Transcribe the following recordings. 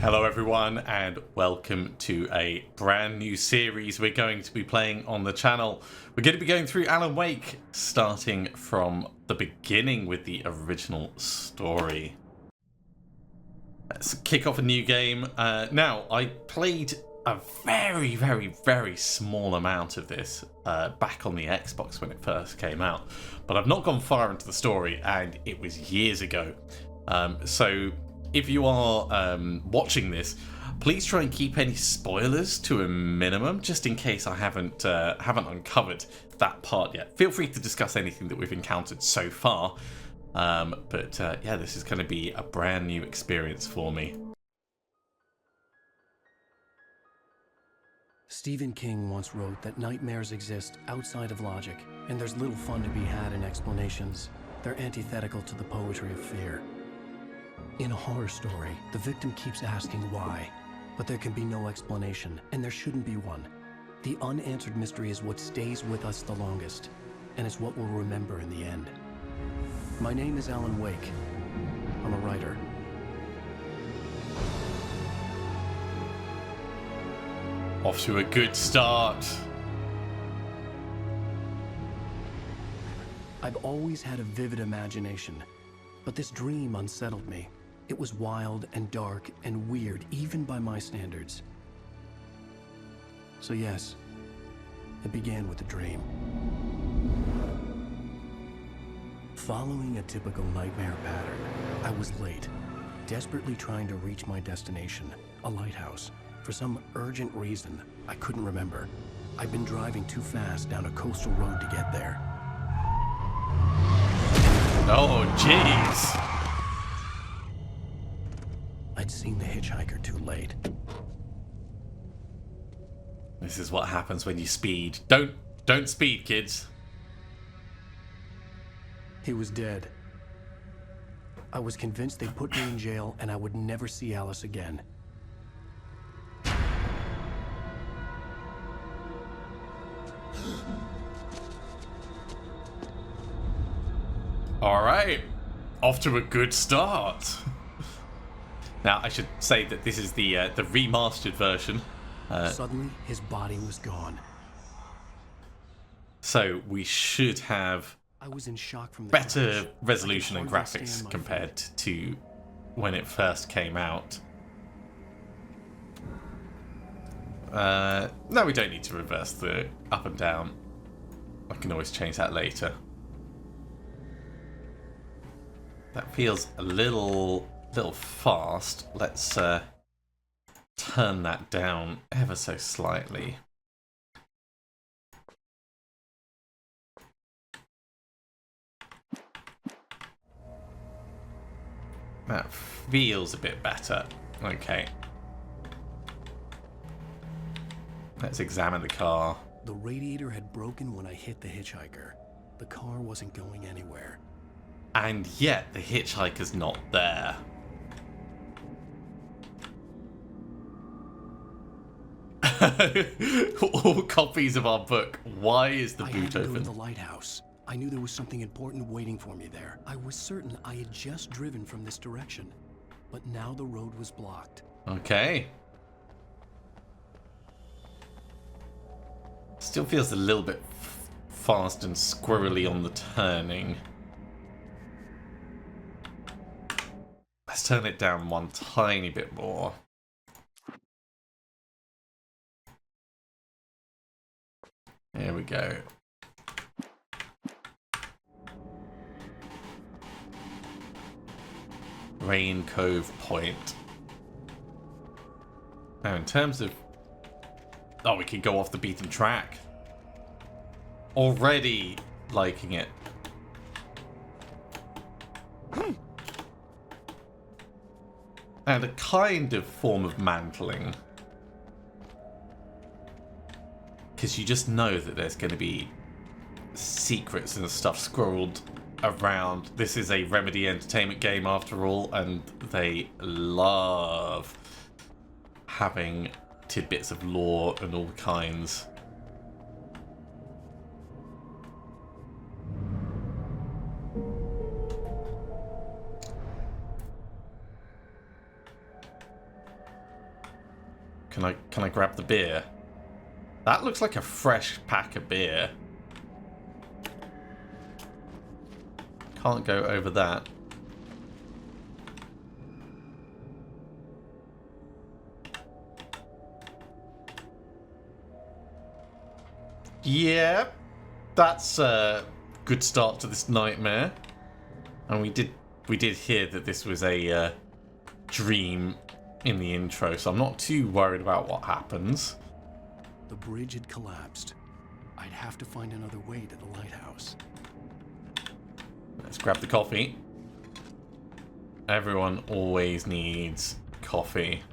Hello everyone and welcome to a brand new series we're going to be playing on the channel. We're going to be going through Alan Wake, starting from the beginning with the original story. Let's kick off a new game. Now, I played a very small amount of this back on the Xbox when it first came out, but I've not gone far into the story and it was years ago. So if you are watching this, please try and keep any spoilers to a minimum, just in case I haven't uncovered that part yet. Feel free to discuss anything that we've encountered so far, but yeah, this is going to be a brand new experience for me. Stephen King once wrote that nightmares exist outside of logic, and there's little fun to be had in explanations. They're antithetical to the poetry of fear. In a horror story, the victim keeps asking why, but there can be no explanation, and there shouldn't be one. The unanswered mystery is what stays with us the longest, and it's what we'll remember in the end. My name is Alan Wake. I'm a writer. Off to a good start. I've always had a vivid imagination, but this dream unsettled me. It was wild and dark and weird, even by my standards. So yes, it began with a dream. Following a typical nightmare pattern, I was late, desperately trying to reach my destination, a lighthouse. For some urgent reason, I couldn't remember. I'd been driving too fast down a coastal road to get there. Oh, jeez. I'd seen the hitchhiker too late. This is what happens when you speed. Don't speed, kids. He was dead. I was convinced they'd put me in jail and I would never see Alice again. All right, off to a good start. Now, I should say that this is the remastered version. Suddenly, his body was gone. So we should have I was in shock from the better crash. resolution and I could hardly graphics stand my compared feet. to when it first came out. No, we don't need to reverse the up and down. I can always change that later. That feels a little fast. Let's turn that down ever so slightly. That feels a bit better. Okay. Let's examine the car. The radiator had broken when I hit the hitchhiker. The car wasn't going anywhere. And yet the hitchhiker's not there. All copies of our book. Why is the I boot had to go to open? the lighthouse. I knew there was something important waiting for me there. I was certain I had just driven from this direction, but now the road was blocked. Okay. Still feels a little bit fast and squirrely on the turning. Let's turn it down one tiny bit more. There we go. Rain Cove Point. Now, in terms of... Oh, we could go off the beaten track. Already liking it. And a kind of form of mantling. Because you just know that there's going to be secrets and stuff scrolled around. This is a Remedy Entertainment game after all, and they love having tidbits of lore and all kinds. Can I grab the beer? That looks like a fresh pack of beer. Can't go over that. Yeah, that's a good start to this nightmare. And we did hear that this was a dream in the intro, so I'm not too worried about what happens. The bridge had collapsed. I'd have to find another way to the lighthouse. Let's grab the coffee. Everyone always needs coffee.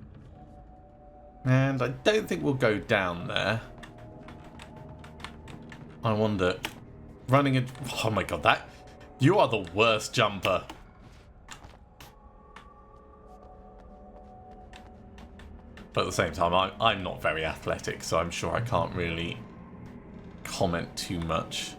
And I don't think we'll go down there. I wonder, running a... Oh my god, that... You are the worst jumper. But at the same time, I'm not very athletic, so I'm sure I can't really comment too much.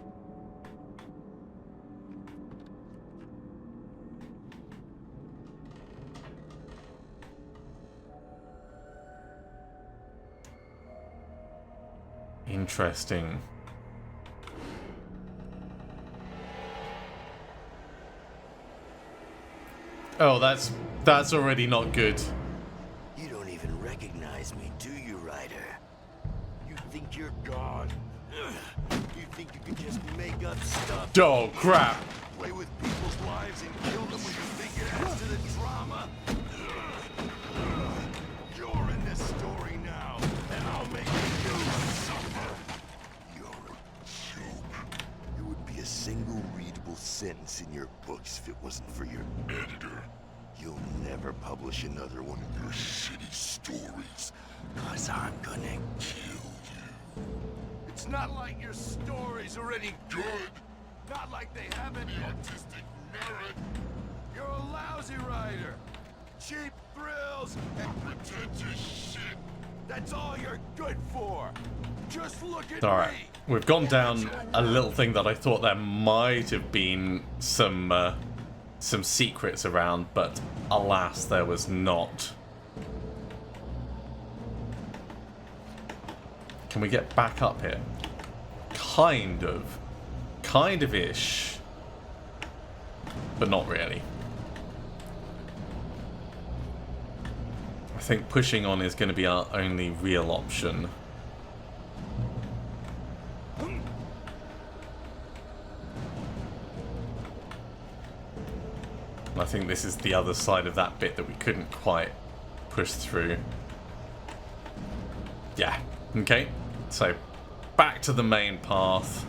Interesting. Oh, that's already not good. You don't even recognize me, do you, Ryder? You think you're God? You think you can just make up stuff? Oh, crap. Play with people's lives and kill them when you think it adds to the drama? You're in this story now, and I'll make you suffer. You're a joke. It would be a single readable sentence in your books if it wasn't for your editor. You'll never publish another one of your shitty stories, 'cause I'm gonna kill you. It's not like your stories are any good. Not like they have any artistic merit. You're a lousy writer. Cheap thrills and pretentious shit. That's all you're good for. Just look at Alright, me. we've gone down a little thing that I thought there might have been some secrets around, but alas, there was not. Can we get back up here? Kind of-ish, but not really. I think pushing on is going to be our only real option. I think this is the other side of that bit that we couldn't quite push through. Yeah, okay. So, back to the main path.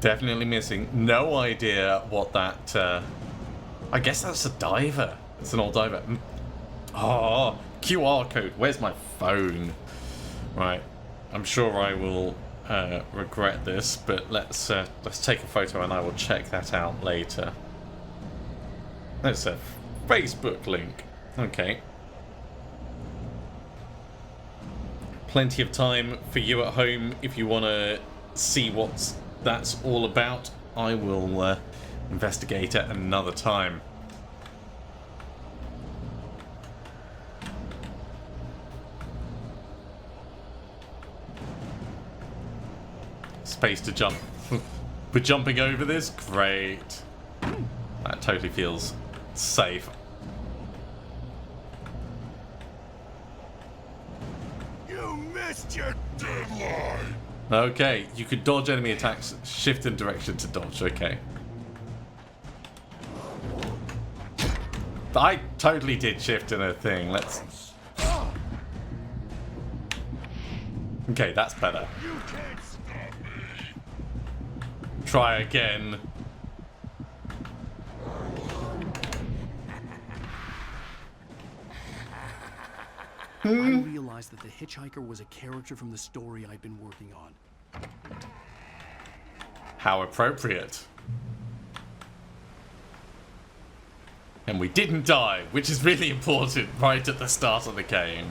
Definitely missing. No idea what that... I guess that's a diver. It's an old diver. Oh, QR code. Where's my phone? Right, I'm sure I will regret this, but let's take a photo and I will check that out later. There's a Facebook link. Okay. Plenty of time for you at home if you want to see what that's all about. I will investigate at another time. Space to jump. We're jumping over this? Great. That totally feels safe. You missed your deadline. Okay, you could dodge enemy attacks, shift in direction to dodge. Okay. I totally did shift in a thing. Let's... Okay, that's better. You can't stop me. Try again. I realized that the hitchhiker was a character from the story I'd been working on. How appropriate. And we didn't die, which is really important right at the start of the game.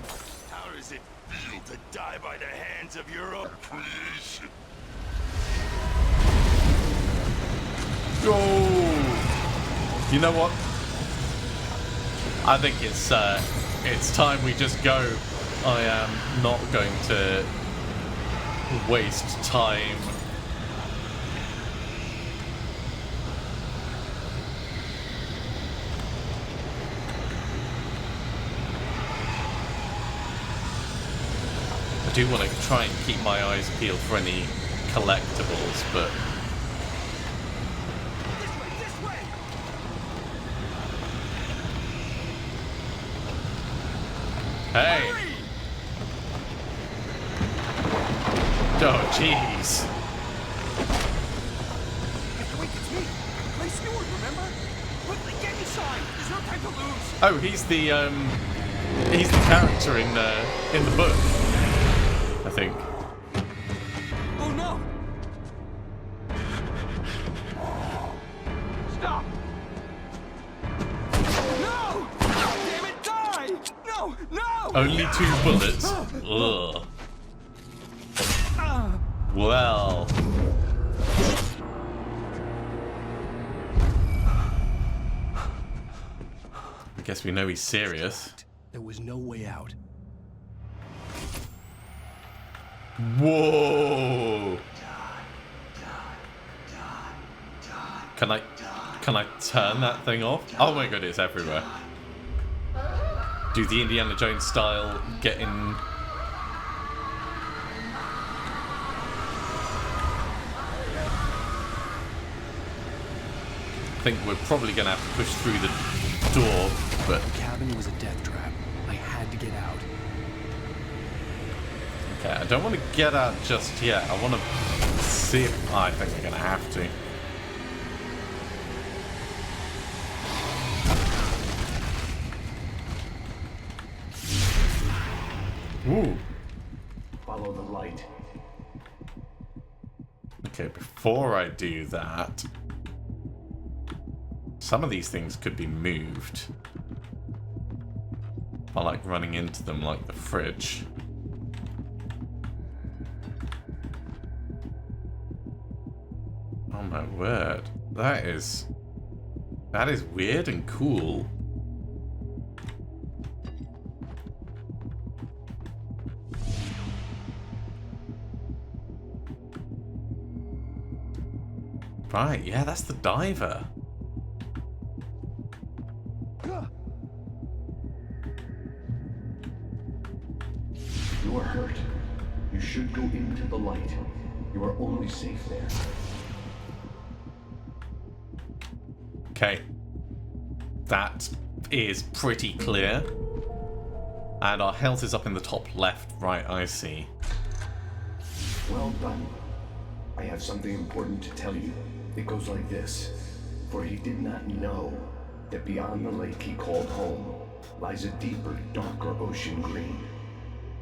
How does it feel to die by the hands of your own creation? go! You know what? I think it's time we just go. I am not going to waste time. I do want to try and keep my eyes peeled for any collectibles, but This way! hey! Oh, jeez. Wait, it's me! My steward, remember? Quickly, get inside! There's no time to lose! Oh, he's the character in the book, I think. Oh no! Stop! No! Damn it, die! No! No! Only 2 bullets? Ugh. Well. I guess we know he's serious. There was no way out. Whoa! Can I turn that thing off? Oh my god, it's everywhere. Do the Indiana Jones style get in? I think we're probably gonna have to push through the door, but The cabin was a death trap. I had to get out. okay, I don't want to get out just yet. I want to see if I think we're gonna have to. Ooh. Follow the light. Okay, before I do that, some of these things could be moved. I like running into them like the fridge. Oh my word. That is weird and cool. Right, yeah, that's the diver. You are hurt. You should go into the light. You are only safe there. Okay. That is pretty clear. And our health is up in the top left. Right, I see. Well done. I have something important to tell you. It goes like this. For he did not know that beyond the lake he called home lies a deeper, darker ocean green,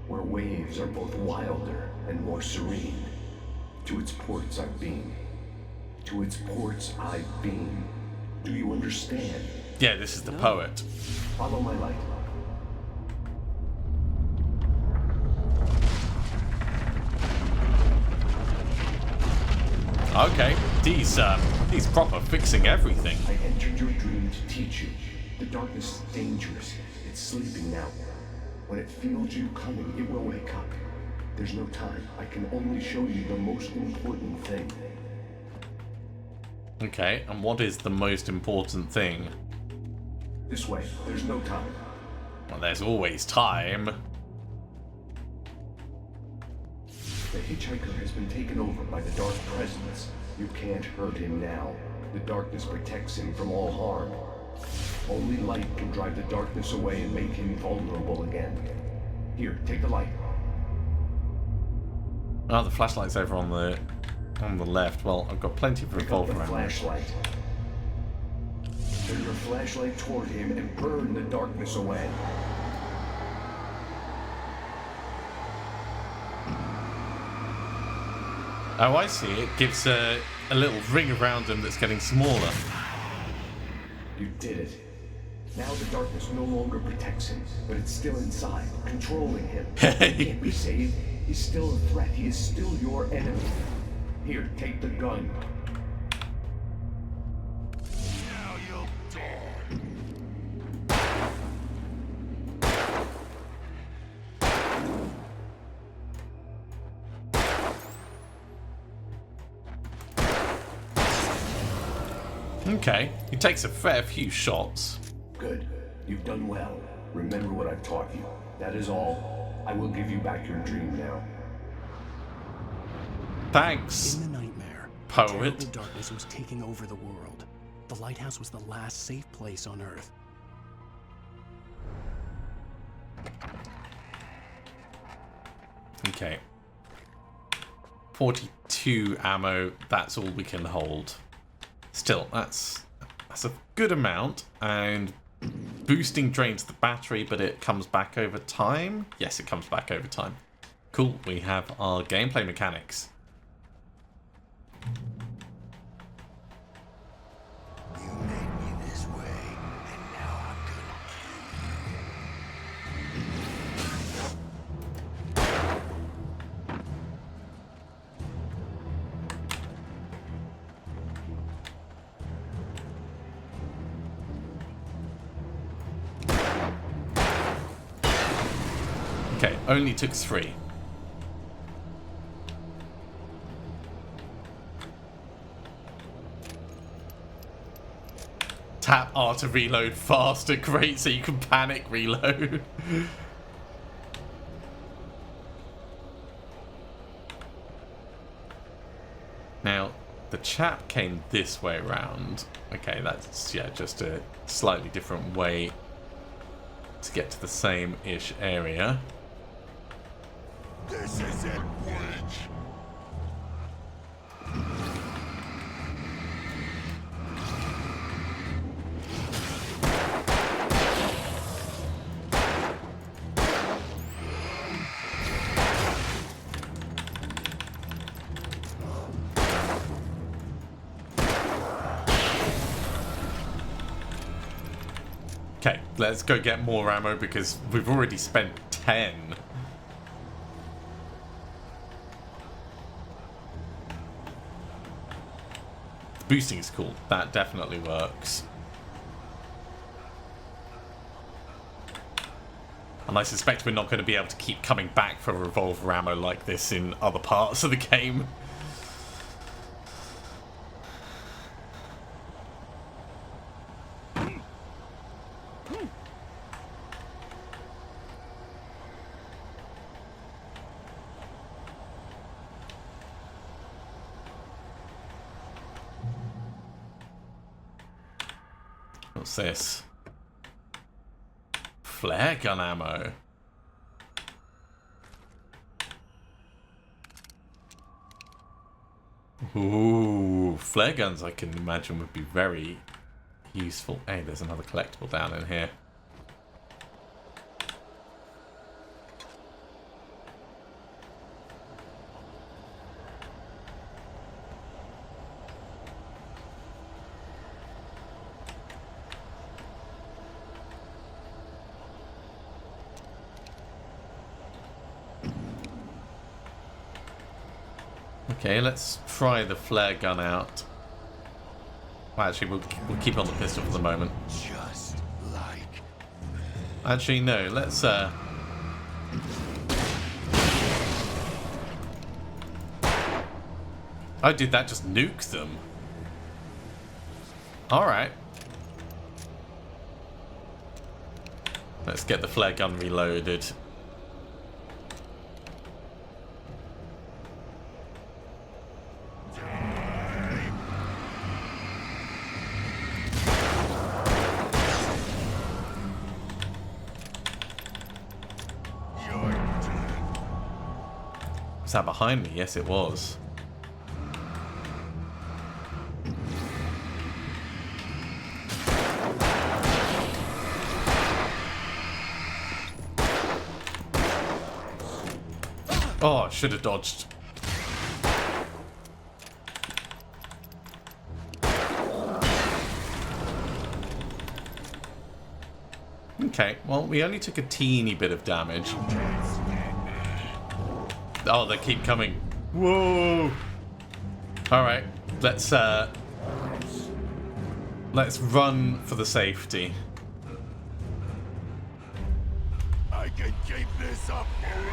where waves are both wilder and more serene. To its ports I've been. To its ports I've been. Do you understand? Yeah, this is the poet. Follow my light. Okay, he's proper fixing everything. I entered your dream to teach you. The darkness is dangerous. It's sleeping now. When it feels you coming, it will wake up. There's no time. I can only show you the most important thing. Okay, and what is the most important thing? This way. There's no time. Well, there's always time. The hitchhiker has been taken over by the dark presence. You can't hurt him now. The darkness protects him from all harm. Only light can drive the darkness away and make him vulnerable again. Here, take the light. Oh, the flashlight's over on the left. Well, I've got plenty of Pick up revolver the ammo. flashlight. Turn your flashlight toward him and burn the darkness away. Oh, I see. It gives a little ring around him that's getting smaller. You did it. Now the darkness no longer protects him, but it's still inside, controlling him. He can't be saved. He's still a threat. He is still your enemy. Here, take the gun. Okay, he takes a fair few shots. Good. You've done well. Remember what I've taught you. That is all. I will give you back your dream now. Thanks, In the nightmare, poet. terrible darkness was taking over the world. The lighthouse was the last safe place on Earth. Okay. 42 ammo, that's all we can hold. Still, that's a good amount, and boosting drains the battery, but it comes back over time? Yes, it comes back over time. Cool, we have our gameplay mechanics. You made me this way, and now I'm gonna Okay, only took 3. Tap R to reload faster, great, so you can panic reload. Now, the chap came this way around. Okay, that's, yeah, just a slightly different way to get to the same-ish area. This is it, Witch! Okay, let's go get more ammo because we've already spent 10. Boosting is cool. That definitely works. And I suspect we're not going to be able to keep coming back for revolver ammo like this in other parts of the game. What's this? Flare gun ammo. Ooh, flare guns I can imagine would be very useful. Hey, there's another collectible down in here. Okay, let's try the flare gun out. Well, actually, we'll keep on the pistol for the moment. Just like... Actually, no, let's... Oh, did that just nuke them? Alright. Let's get the flare gun reloaded. Was that behind me? Yes, it was. Oh, I should have dodged. Okay, well, we only took a teeny bit of damage. Oh, they keep coming. Whoa! Alright, let's run for the safety. I can keep this up forever!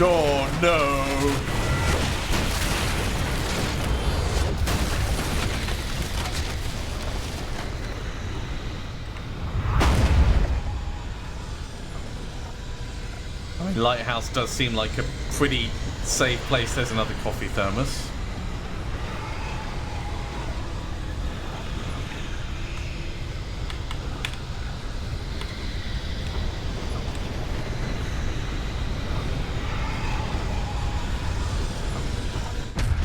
door. No. I mean, Lighthouse does seem like a pretty safe place. There's another coffee thermos.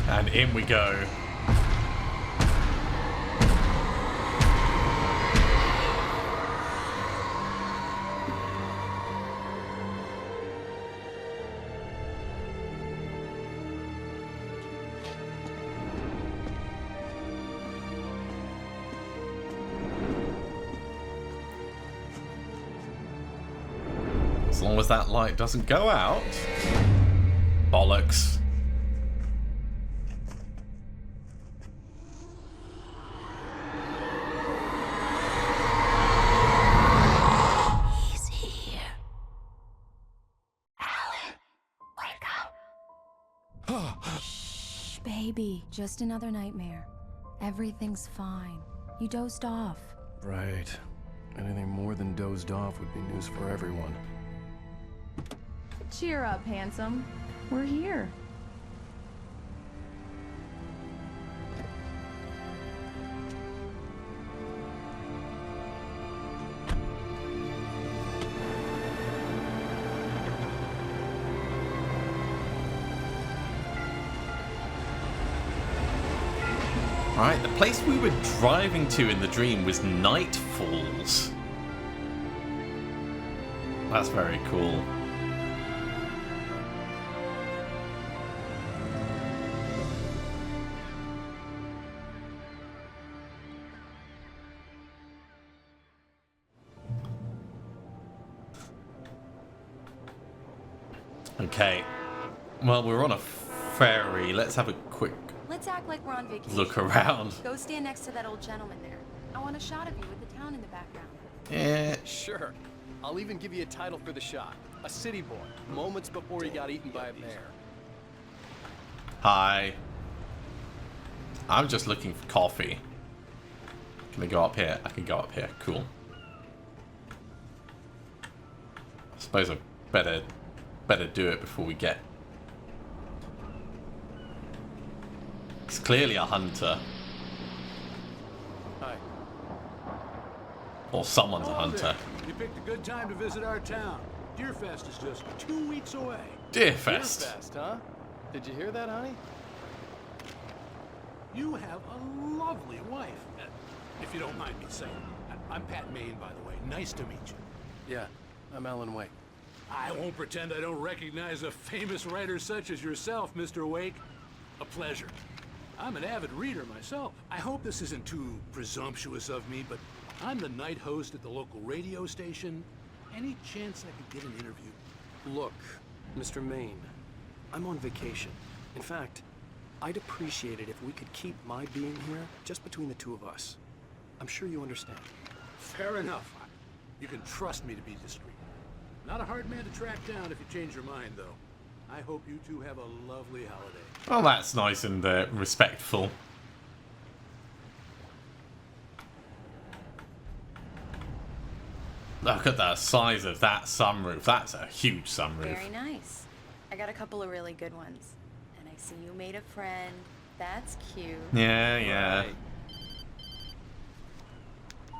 And in we go. As long as that light doesn't go out. Bollocks. He's here. Alan, wake up. Shh, baby. Just another nightmare. Everything's fine. You dozed off. Right. Anything more than dozed off would be news for everyone. Cheer up, handsome. We're here. Right, the place we were driving to in the dream was Night Falls. That's very cool. Okay. Well, we're on a ferry. Let's have a quick Let's act like we're on vacation. look around. Go stand next to that old gentleman there. I want a shot of you with the town in the background. Yeah. Sure. I'll even give you a title for the shot. A city boy, moments before he got eaten by a bear. Hi. I'm just looking for coffee. Can I go up here? I can go up here. Cool. I suppose I better do it before we get... It's clearly a hunter. Hi. Or someone's a Hello hunter. there. You picked a good time to visit our town. Deerfest is just 2 weeks away. Deerfest. Deerfest, huh? Did you hear that, honey? You have a lovely wife, if you don't mind me saying. I'm Pat Maine, by the way. Nice to meet you. Yeah, I'm Alan Wake. I won't pretend I don't recognize a famous writer such as yourself, Mr. Wake. A pleasure. I'm an avid reader myself. I hope this isn't too presumptuous of me, but I'm the night host at the local radio station. Any chance I could get an interview? Look, Mr. Maine, I'm on vacation. In fact, I'd appreciate it if we could keep my being here just between the two of us. I'm sure you understand. Fair enough. You can trust me to be discreet. Not a hard man to track down if you change your mind, though. I hope you two have a lovely holiday. Well, that's nice and respectful. Look at the size of that sunroof. That's a huge sunroof. Very nice. I got a couple of really good ones. And I see you made a friend. That's cute. Yeah, yeah. Right.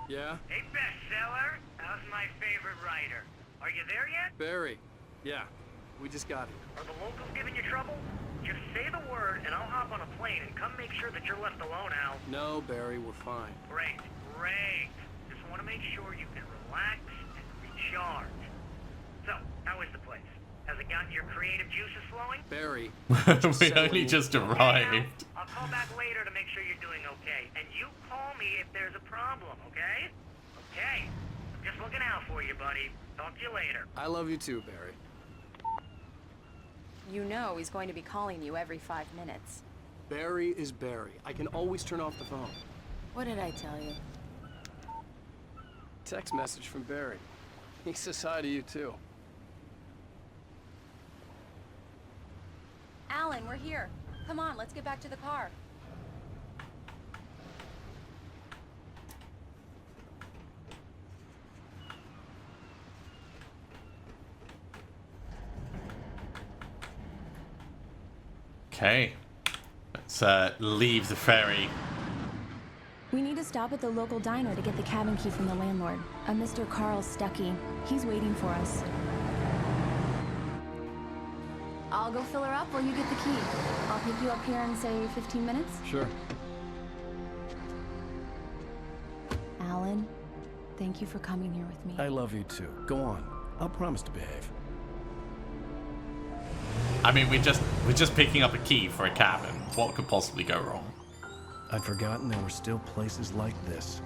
Yeah? Hey, bestseller, how's my favorite writer? Are you there yet? Barry. Yeah, we just got here. Are the locals giving you trouble? Just say the word and I'll hop on a plane and come make sure that you're left alone, Al. No, Barry, we're fine. Great, great. Just want to make sure you can relax and recharge. So, how is the place? Has it gotten your creative juices flowing? Barry. We only just arrived. I'll call back later to make sure you're doing okay. And you call me if there's a problem, okay? Okay. I'm just looking out for you, buddy. Talk to you later. I love you too, Barry. You know he's going to be calling you every 5 minutes. Barry is Barry. I can always turn off the phone. What did I tell you? Text message from Barry. He says hi to you too. Alan, we're here. Come on, let's get back to the car. Okay. Let's leave the ferry. We need to stop at the local diner to get the cabin key from the landlord, a Mr. Carl Stuckey. He's waiting for us. I'll go fill her up while you get the key. I'll pick you up here in, say, 15 minutes? Sure. Alan, thank you for coming here with me. I love you too. Go on. I'll promise to behave. I mean, we're just picking up a key for a cabin. What could possibly go wrong? I'd forgotten there were still places like this.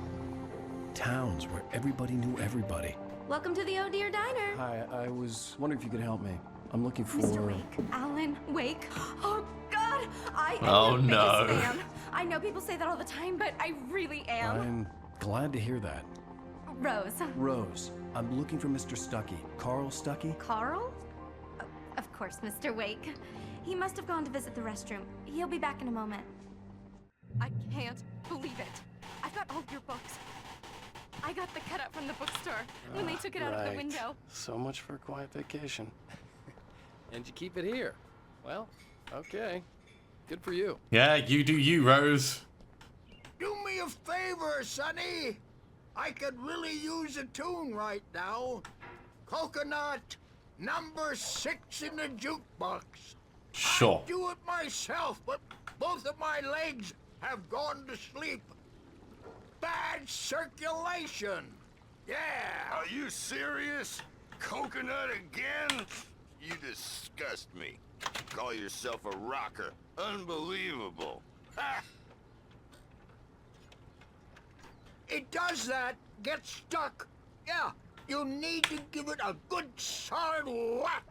Towns where everybody knew everybody. Welcome to the Oh Dear Diner. Hi, I was wondering if you could help me. I'm looking for... Mr. Wake. Alan Wake. Oh, God! I am Oh, your no. biggest fan. I know people say that all the time, but I really am. I'm glad to hear that. Rose. Rose, I'm looking for Mr. Stuckey. Carl Stuckey? Carl? Oh, of course, Mr. Wake. He must have gone to visit the restroom. He'll be back in a moment. I can't believe it. I've got all your books. I got the cutout from the bookstore when they took it out of the window. So much for a quiet vacation. And you keep it here. Well, okay. Good for you. Yeah, you do you, Rose. Do me a favor, Sonny. I could really use a tune right now. Coconut, number 6 in the jukebox. Sure. I'd do it myself, but both of my legs have gone to sleep. Bad circulation. Yeah. Are you serious? Coconut again? You disgust me. Call yourself a rocker. Unbelievable. Ha! It does that. Get stuck. Yeah, you need to give it a good solid whack.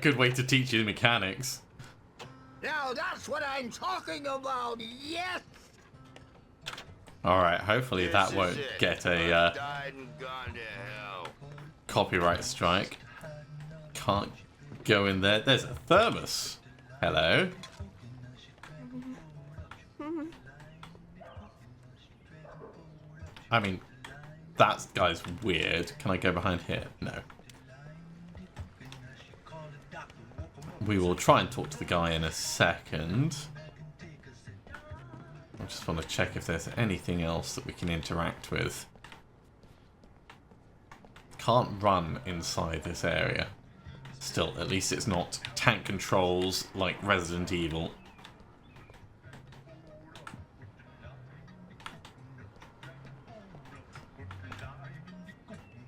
Good way to teach you mechanics. Now that's what I'm talking about, yes! Alright, hopefully that This won't is it. get I've a died and gone to hell. copyright strike. Can't go in there. There's a thermos. Hello. I mean, that guy's weird. Can I go behind here? No. We will try and talk to the guy in a second. I just want to check if there's anything else that we can interact with. Can't run inside this area. Still, at least it's not tank controls like Resident Evil.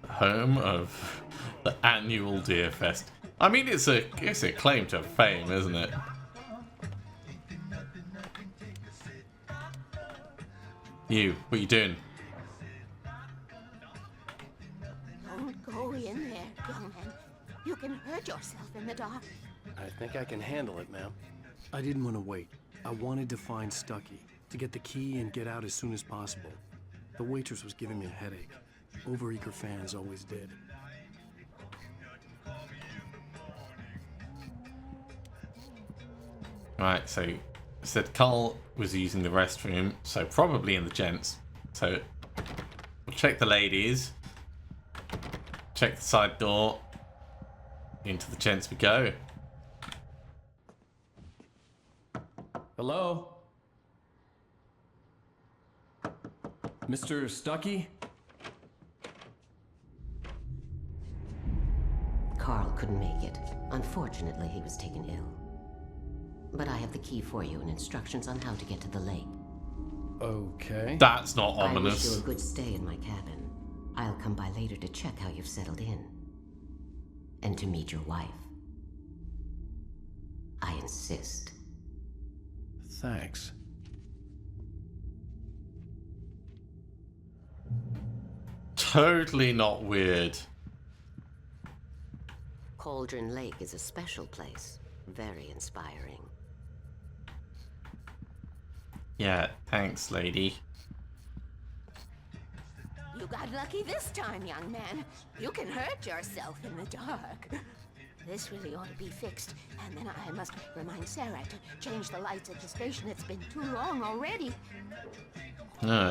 Home of the annual Deer Fest. I mean, it's a claim to fame, isn't it? You, what are you doing? Don't go in there, young man. You can hurt yourself in the dark. I think I can handle it, ma'am. I didn't want to wait. I wanted to find Stuckey, to get the key and get out as soon as possible. The waitress was giving me a headache. Overeager fans always did. Right, so I said Carl was using the restroom, so probably in the gents. So we'll check the ladies. Check the side door. Into the gents we go. Hello? Mr. Stuckey? Carl couldn't make it. Unfortunately, he was taken ill. But I have the key for you and instructions on how to get to the lake. Okay. That's not I wish ominous. you a good stay in my cabin. I'll come by later to check how you've settled in. And to meet your wife. I insist. Thanks. Totally not weird. Cauldron Lake is a special place. Very inspiring. Yeah, thanks, lady. You got lucky this time, young man. You can hurt yourself in the dark. This really ought to be fixed. And then I must remind Sarah to change the lights at the station. It's been too long already.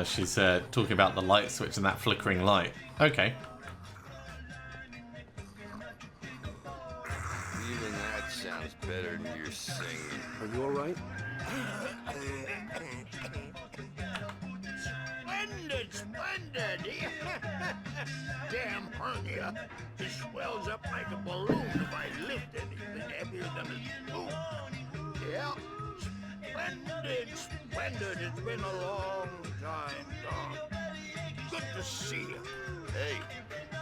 She's talking about the light switch and that flickering light. Okay. Even that sounds better than your singing. Are you all right? Splendid, splendid! Damn hernia. It swells up like a balloon if I lift anything heavier than a spoon. Yeah. Splendid, splendid. It's been a long time, Doc. Good to see you. Hey,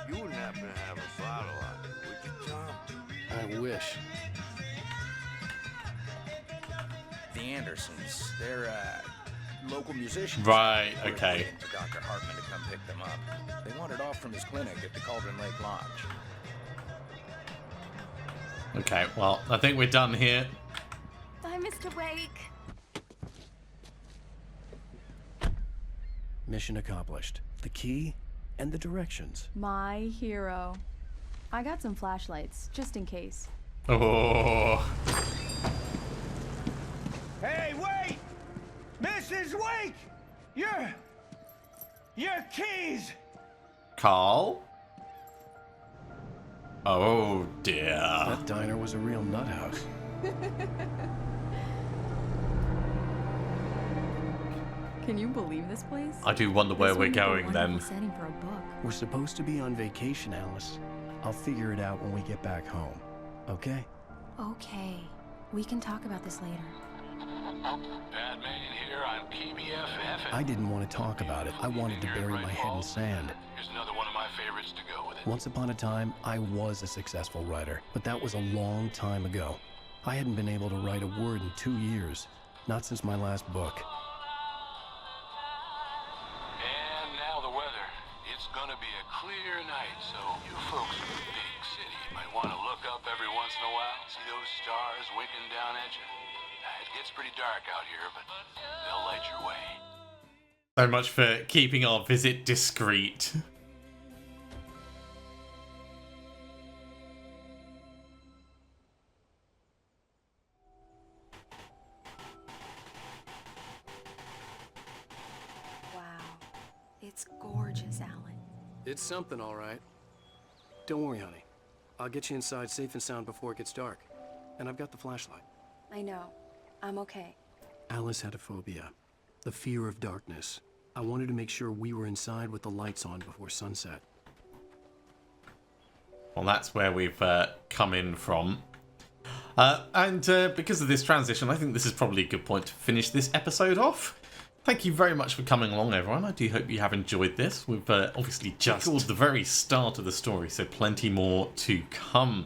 you wouldn't happen to have a bottle on you, would you, Tom? I wish. The Andersons, they're local musicians. Right, okay. Waiting for Dr. Hartman to come pick them up. They wandered off from his clinic at the Cauldron Lake Lodge. Okay, well, I think we're done here. Bye, Mr. Wake. Mission accomplished. The key and the directions. My hero. I got some flashlights, just in case. Oh. Hey, wait! Mrs. Wake! Your keys! Carl? Oh, dear. That diner was a real nut house. Can you believe this place? I do wonder where This we're would be a going then. wonderful setting for a book. We're supposed to be on vacation, Alice. I'll figure it out when we get back home. Okay? Okay. We can talk about this later. Bad man here, I'm KBFF. I didn't want to talk about it. I wanted to bury my head in sand. Here's another one of my favorites to go with it. Once upon a time, I was a successful writer, but that was a long time ago. I hadn't been able to write a word in 2 years. Not since my last book. And now the weather. It's gonna be a clear night, so you folks in the big city might want to look up every once in a while, see those stars winking down at you. It gets pretty dark out here, but they'll light your way. So much for keeping our visit discreet. Wow. It's gorgeous, Alan. It's something, all right. Don't worry, honey. I'll get you inside safe and sound before it gets dark. And I've got the flashlight. I know. I'm okay. Alice had a phobia. The fear of darkness. I wanted to make sure we were inside with the lights on before sunset. Well, that's where we've come in from. And because of this transition, I think this is probably a good point to finish this episode off. Thank you very much for coming along, everyone. I do hope you have enjoyed this. We've obviously just towards the very start of the story, so plenty more to come.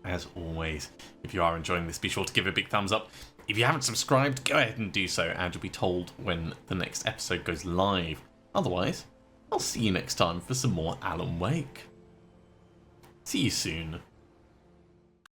As always, if you are enjoying this, be sure to give it a big thumbs up. If you haven't subscribed, go ahead and do so, and you'll be told when the next episode goes live. Otherwise, I'll see you next time for some more Alan Wake. See you soon.